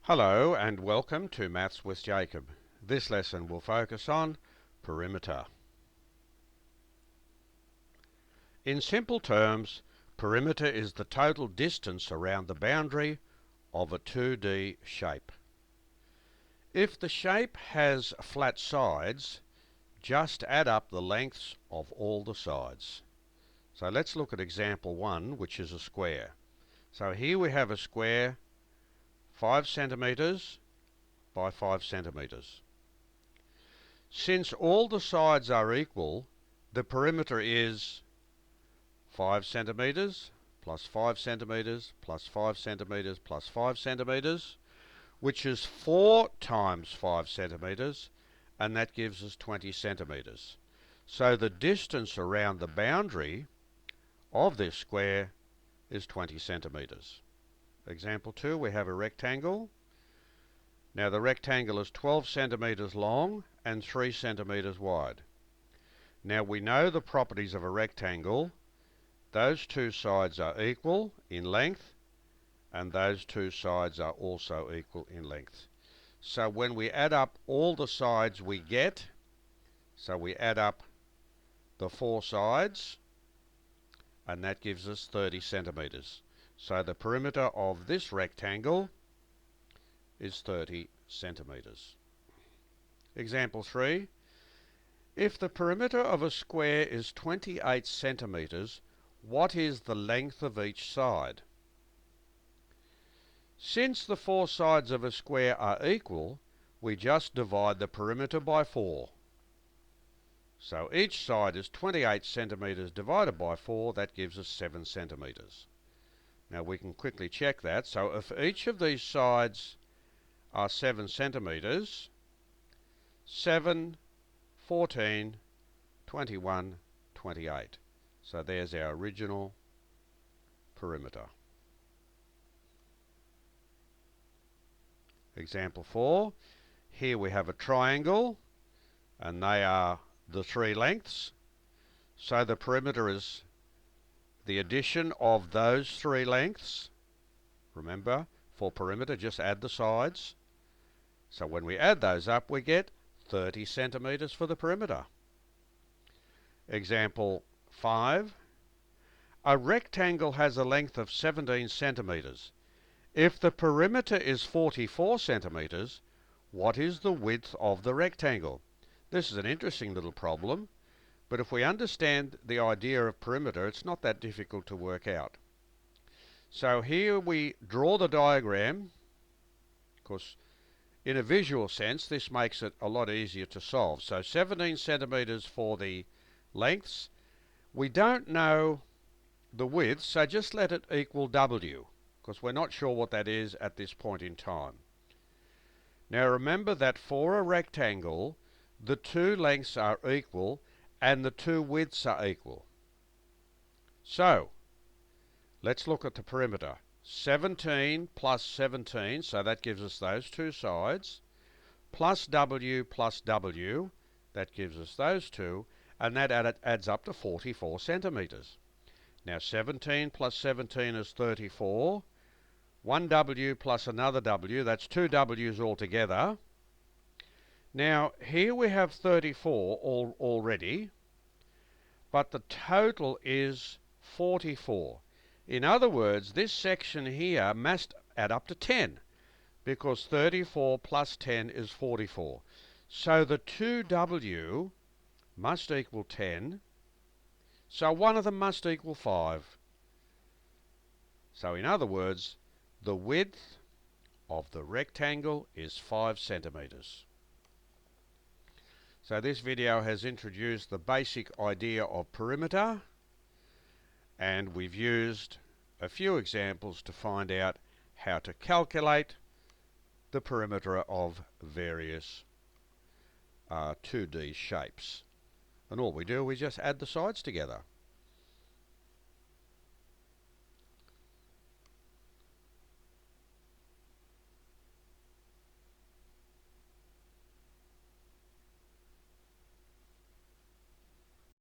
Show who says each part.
Speaker 1: Hello and welcome to Maths with Jacob. This lesson will focus on perimeter. In simple terms, perimeter is the total distance around the boundary of a 2D shape. If the shape has flat sides, just add up the lengths of all the sides. So let's look at example 1, which is a square. So here we have a square 5 centimeters by 5 centimeters. Since all the sides are equal, the perimeter is 5 centimeters plus 5 centimeters plus 5 centimeters plus 5 centimeters, which is 4 times 5 centimeters, and that gives us 20 centimeters. So the distance around the boundary of this square is 20 centimeters. Example 2, we have a rectangle. Now the rectangle is 12 centimeters long and 3 centimeters wide. Now we know the properties of a rectangle. Those two sides are equal in length, and those two sides are also equal in length. So when we add up all the sides we get, so we add up the 4 sides, and that gives us 30 centimeters. So the perimeter of this rectangle is 30 centimeters. Example 3. If the perimeter of a square is 28 centimeters, what is the length of each side? Since the 4 sides of a square are equal, we just divide the perimeter by 4. So each side is 28 centimeters divided by 4, that gives us 7 centimeters. Now we can quickly check that. So if each of these sides are 7 centimeters, 7, 14, 21, 28. So there's our original perimeter. Example 4. Here we have a triangle, and they are the 3 lengths. So the perimeter is the addition of those 3 lengths. Remember, for perimeter, just add the sides. So when we add those up, we get 30 centimeters for the perimeter. Example 5. A rectangle has a length of 17 centimeters. If the perimeter is 44 centimeters, what is the width of the rectangle? This is an interesting little problem, but if we understand the idea of perimeter, it's not that difficult to work out. So here we draw the diagram. Of course, in a visual sense, this makes it a lot easier to solve. So 17 centimeters for the lengths. We don't know the width, so just let it equal W, because we're not sure what that is at this point in time. Now remember that for a rectangle, the 2 lengths are equal and the 2 widths are equal. So let's look at the perimeter. 17 plus 17, so that gives us those 2 sides, plus W, that gives us those 2, and that adds up to 44 centimeters. Now 17 plus 17 is 34. 1 W plus another W, that's 2 W's altogether. Now here we have 34 already, but the total is 44. In other words, this section here must add up to 10, because 34 plus 10 is 44. So the 2W must equal 10, so one of them must equal 5. So in other words, the width of the rectangle is 5 centimeters. So this video has introduced the basic idea of perimeter, and we've used a few examples to find out how to calculate the perimeter of various 2D shapes. And all we do, we just add the sides together.